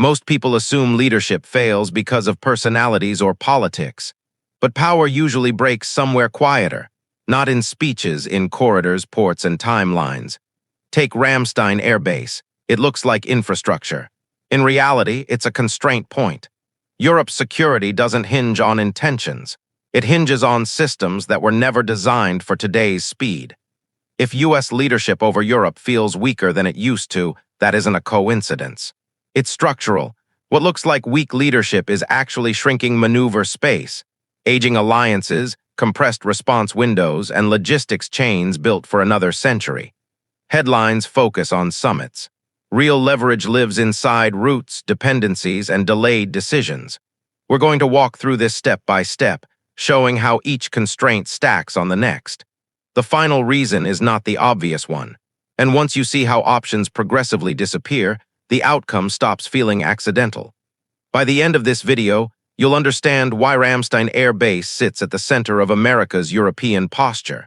Most people assume leadership fails because of personalities or politics. But power usually breaks somewhere quieter, not in speeches, in corridors, ports, and timelines. Take Ramstein Air Base. It looks like infrastructure. In reality, it's a constraint point. Europe's security doesn't hinge on intentions. It hinges on systems that were never designed for today's speed. If U.S. leadership over Europe feels weaker than it used to, that isn't a coincidence. It's structural. What looks like weak leadership is actually shrinking maneuver space. Aging alliances, compressed response windows, and logistics chains built for another century. Headlines focus on summits. Real leverage lives inside routes, dependencies, and delayed decisions. We're going to walk through this step by step, showing how each constraint stacks on the next. The final reason is not the obvious one. And once you see how options progressively disappear, the outcome stops feeling accidental. By the end of this video, you'll understand why Ramstein Air Base sits at the center of America's European posture.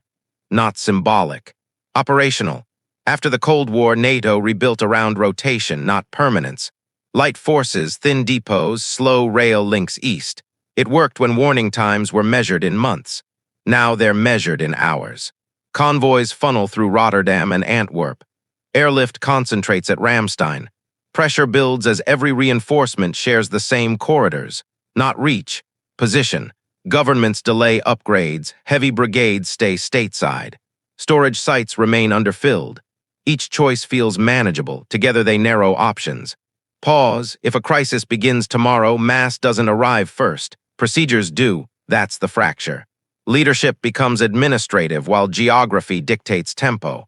Not symbolic. Operational. After the Cold War, NATO rebuilt around rotation, not permanence. Light forces, thin depots, slow rail links east. It worked when warning times were measured in months. Now they're measured in hours. Convoys funnel through Rotterdam and Antwerp. Airlift concentrates at Ramstein. Pressure builds as every reinforcement shares the same corridors. Not reach, position. Governments delay upgrades, heavy brigades stay stateside. Storage sites remain underfilled. Each choice feels manageable, together they narrow options. Pause, if a crisis begins tomorrow, mass doesn't arrive first. Procedures do, that's the fracture. Leadership becomes administrative while geography dictates tempo.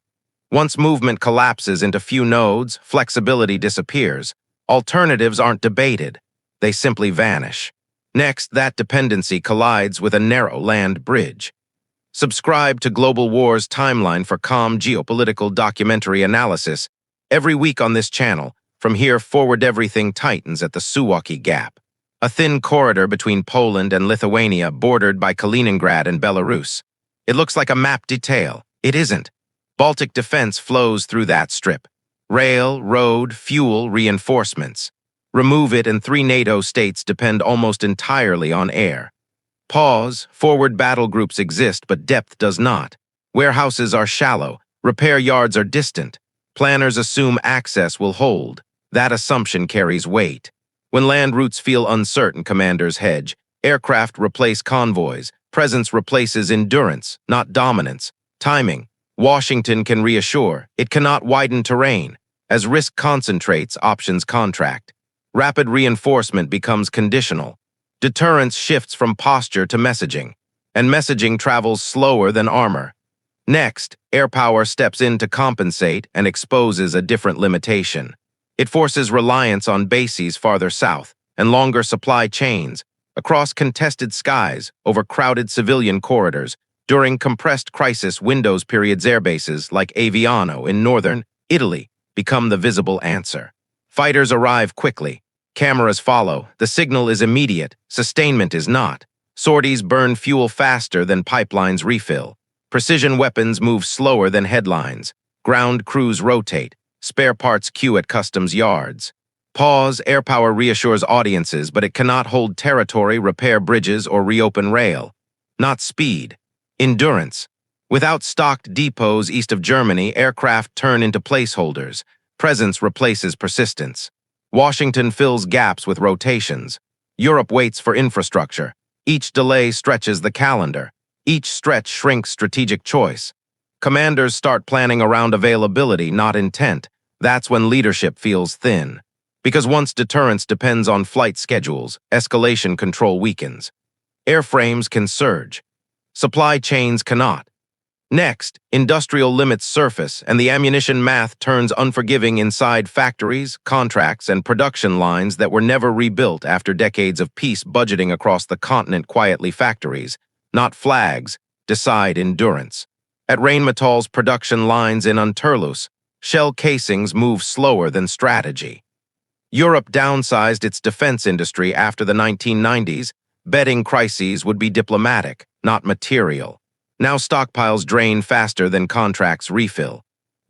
Once movement collapses into few nodes, flexibility disappears. Alternatives aren't debated, they simply vanish. Next, that dependency collides with a narrow land bridge. Subscribe to Global War's timeline for calm geopolitical documentary analysis. Every week on this channel, from here forward everything tightens at the Suwałki Gap. A thin corridor between Poland and Lithuania bordered by Kaliningrad and Belarus. It looks like a map detail. It isn't. Baltic defense flows through that strip. Rail, road, fuel, reinforcements. Remove it and 3 NATO states depend almost entirely on air. Pause, forward battle groups exist but depth does not. Warehouses are shallow, repair yards are distant. Planners assume access will hold. That assumption carries weight. When land routes feel uncertain, commanders hedge. Aircraft replace convoys. Presence replaces endurance, not dominance. Timing. Washington can reassure. It cannot widen terrain. As risk concentrates, options contract. Rapid reinforcement becomes conditional. Deterrence shifts from posture to messaging. And messaging travels slower than armor. Next, air power steps in to compensate and exposes a different limitation. It forces reliance on bases farther south and longer supply chains, across contested skies, over crowded civilian corridors, during compressed crisis windows periods. Airbases like Aviano in northern Italy become the visible answer. Fighters arrive quickly. Cameras follow. The signal is immediate. Sustainment is not. Sorties burn fuel faster than pipelines refill. Precision weapons move slower than headlines. Ground crews rotate. Spare parts queue at customs yards. Pause, air power reassures audiences, but it cannot hold territory, repair bridges, or reopen rail. Not speed. Endurance. Without stocked depots east of Germany, aircraft turn into placeholders. Presence replaces persistence. Washington fills gaps with rotations. Europe waits for infrastructure. Each delay stretches the calendar. Each stretch shrinks strategic choice. Commanders start planning around availability, not intent. That's when leadership feels thin. Because once deterrence depends on flight schedules, escalation control weakens. Airframes can surge. Supply chains cannot. Next, industrial limits surface, and the ammunition math turns unforgiving inside factories, contracts, and production lines that were never rebuilt after decades of peace. Budgeting across the continent quietly. Factories, not flags, decide endurance. At Rheinmetall's production lines in Unterlüss, shell casings move slower than strategy. Europe downsized its defense industry after the 1990s, betting crises would be diplomatic, not material. Now stockpiles drain faster than contracts refill.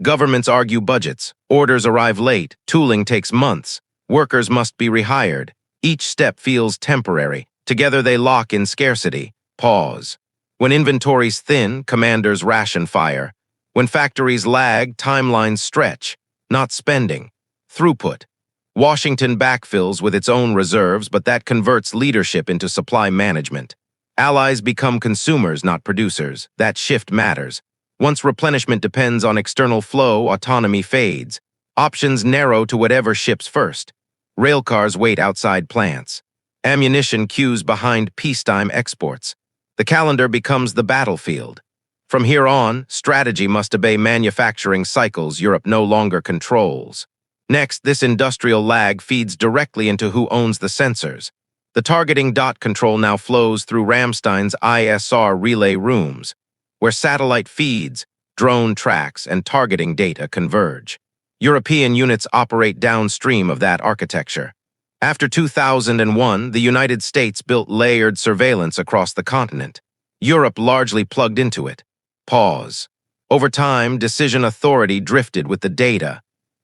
Governments argue budgets, orders arrive late, tooling takes months. Workers must be rehired. Each step feels temporary. Together they lock in scarcity. Pause. When inventories thin, commanders ration fire. When factories lag, timelines stretch. Not spending. Throughput. Washington backfills with its own reserves, but that converts leadership into supply management. Allies become consumers, not producers. That shift matters. Once replenishment depends on external flow, autonomy fades. Options narrow to whatever ships first. Railcars wait outside plants. Ammunition queues behind peacetime exports. The calendar becomes the battlefield. From here on, strategy must obey manufacturing cycles Europe no longer controls. Next, this industrial lag feeds directly into who owns the sensors. The targeting dot control now flows through Ramstein's ISR relay rooms, where satellite feeds, drone tracks, and targeting data converge. European units operate downstream of that architecture. After 2001, the United States built layered surveillance across the continent. Europe largely plugged into it. Pause. Over time, decision authority drifted with the data.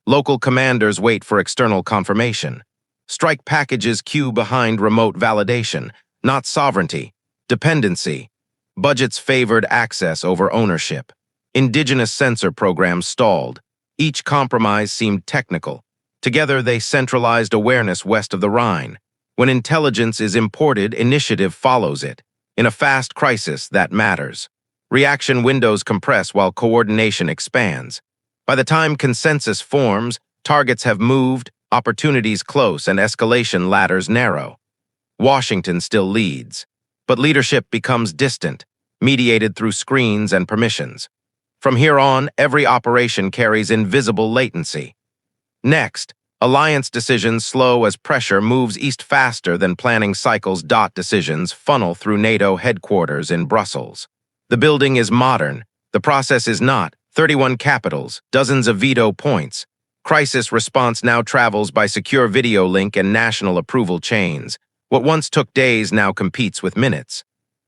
Local commanders wait for external confirmation. Strike packages queue behind remote validation, not sovereignty, dependency. Budgets favored access over ownership. Indigenous sensor programs stalled. Each compromise seemed technical. Together, they centralized awareness west of the Rhine. When intelligence is imported, initiative follows it. In a fast crisis, that matters. Reaction windows compress while coordination expands. By the time consensus forms, targets have moved, opportunities close, and escalation ladders narrow. Washington still leads, but leadership becomes distant, mediated through screens and permissions. From here on, every operation carries invisible latency. Next, alliance decisions slow as pressure moves east faster than planning cycles. Decisions funnel through NATO headquarters in Brussels. The building is modern. The process is not. 31 capitals, dozens of veto points. Crisis response now travels by secure video link and national approval chains. What once took days now competes with minutes.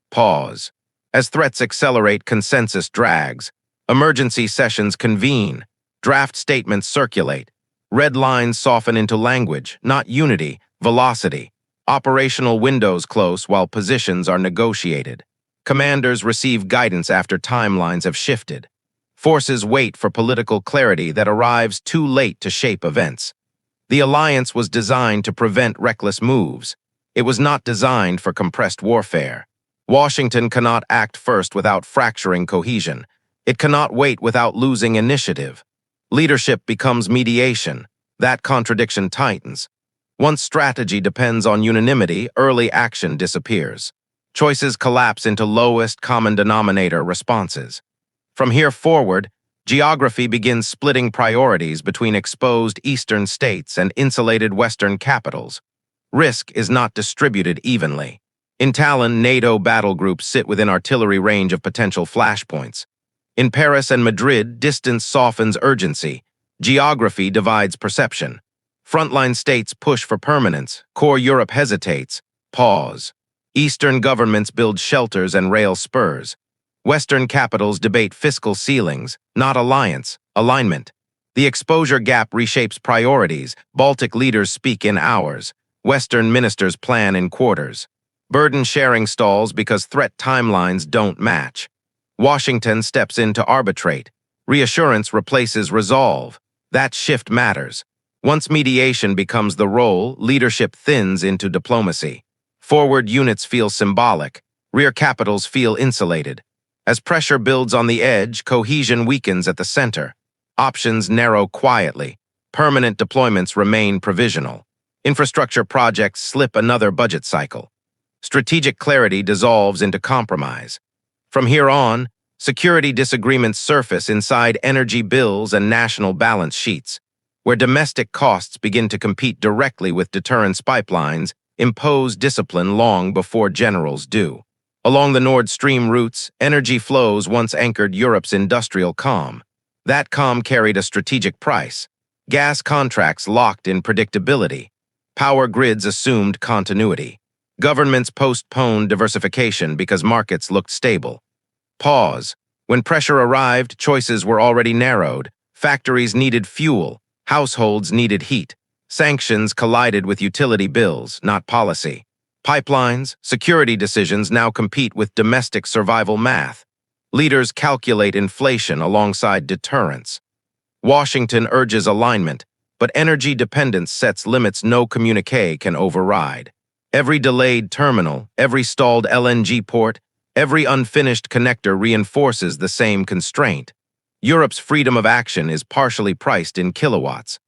Pause. As threats accelerate, consensus drags. Emergency sessions convene. Draft statements circulate. Red lines soften into language, not unity, velocity. Operational windows close while positions are negotiated. Commanders receive guidance after timelines have shifted. Forces wait for political clarity that arrives too late to shape events. The alliance was designed to prevent reckless moves. It was not designed for compressed warfare. Washington cannot act first without fracturing cohesion. It cannot wait without losing initiative. Leadership becomes mediation. That contradiction tightens. Once strategy depends on unanimity, early action disappears. Choices collapse into lowest common denominator responses. From here forward, geography begins splitting priorities between exposed eastern states and insulated western capitals. Risk is not distributed evenly. In Tallinn, NATO battle groups sit within artillery range of potential flashpoints. In Paris and Madrid, distance softens urgency. Geography divides perception. Frontline states push for permanence. Core Europe hesitates. Pause. Eastern governments build shelters and rail spurs. Western capitals debate fiscal ceilings, not alliance, alignment. The exposure gap reshapes priorities. Baltic leaders speak in hours. Western ministers plan in quarters. Burden sharing stalls because threat timelines don't match. Washington steps in to arbitrate. Reassurance replaces resolve. That shift matters. Once mediation becomes the role, leadership thins into diplomacy. Forward units feel symbolic. Rear capitals feel insulated. As pressure builds on the edge, cohesion weakens at the center. Options narrow quietly. Permanent deployments remain provisional. Infrastructure projects slip another budget cycle. Strategic clarity dissolves into compromise. From here on, security disagreements surface inside energy bills and national balance sheets, where domestic costs begin to compete directly with deterrence pipelines, impose discipline long before generals do. Along the Nord Stream routes, energy flows once anchored Europe's industrial calm. That calm carried a strategic price. Gas contracts locked in predictability. Power grids assumed continuity. Governments postponed diversification because markets looked stable. Pause. When pressure arrived, choices were already narrowed. Factories needed fuel. Households needed heat. Sanctions collided with utility bills, not policy. Pipelines, security decisions now compete with domestic survival math. Leaders calculate inflation alongside deterrence. Washington urges alignment, but energy dependence sets limits no communique can override. Every delayed terminal, every stalled LNG port, every unfinished connector reinforces the same constraint. Europe's freedom of action is partially priced in kilowatts.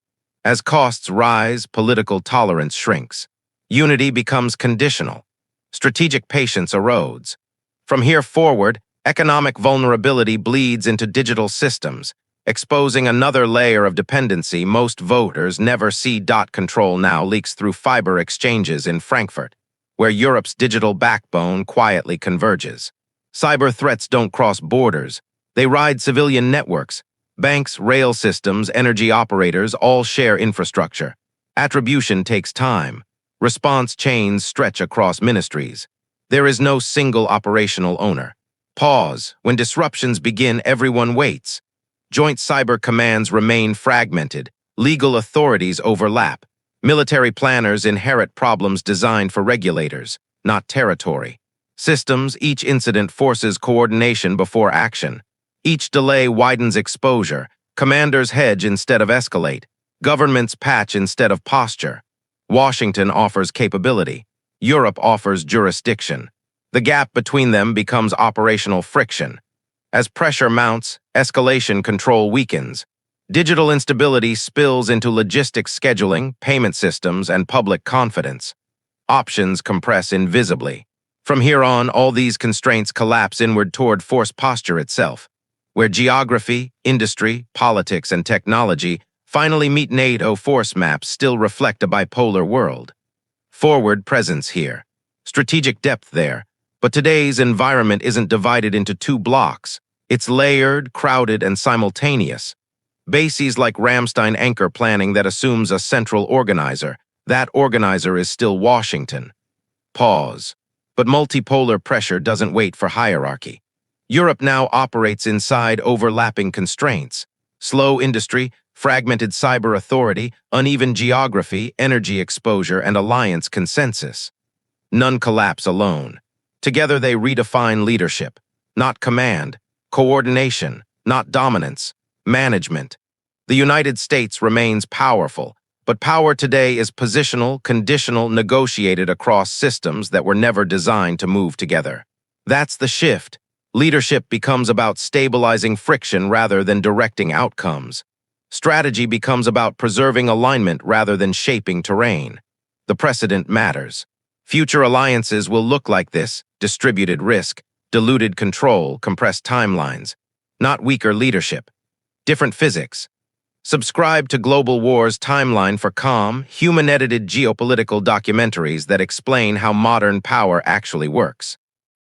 As costs rise, political tolerance shrinks. Unity becomes conditional. Strategic patience erodes. From here forward, economic vulnerability bleeds into digital systems, exposing another layer of dependency most voters never see. Control now leaks through fiber exchanges in Frankfurt, where Europe's digital backbone quietly converges. Cyber threats don't cross borders. They ride civilian networks. Banks, rail systems, energy operators all share infrastructure. Attribution takes time. Response chains stretch across ministries. There is no single operational owner. Pause. When disruptions begin, everyone waits. Joint cyber commands remain fragmented. Legal authorities overlap. Military planners inherit problems designed for regulators, not territory. Systems, each incident forces coordination before action. Each delay widens exposure. Commanders hedge instead of escalate. Governments patch instead of posture. Washington offers capability. Europe offers jurisdiction. The gap between them becomes operational friction. As pressure mounts, escalation control weakens. Digital instability spills into logistics scheduling, payment systems, and public confidence. Options compress invisibly. From here on, all these constraints collapse inward toward force posture itself, where geography, industry, politics, and technology finally meet. NATO force maps still reflect a bipolar world. Forward presence here, strategic depth there, but today's environment isn't divided into two blocks. It's layered, crowded, and simultaneous. Bases like Ramstein anchor planning that assumes a central organizer. That organizer is still Washington. Pause. But multipolar pressure doesn't wait for hierarchy. Europe now operates inside overlapping constraints. Slow industry, fragmented cyber authority, uneven geography, energy exposure, and alliance consensus. None collapse alone. Together they redefine leadership, not command, coordination, not dominance, management. The United States remains powerful, but power today is positional, conditional, negotiated across systems that were never designed to move together. That's the shift. Leadership becomes about stabilizing friction rather than directing outcomes. Strategy becomes about preserving alignment rather than shaping terrain. The precedent matters. Future alliances will look like this: distributed risk, diluted control, compressed timelines. Not weaker leadership. Different physics. Subscribe to Global War's timeline for calm, human-edited geopolitical documentaries that explain how modern power actually works.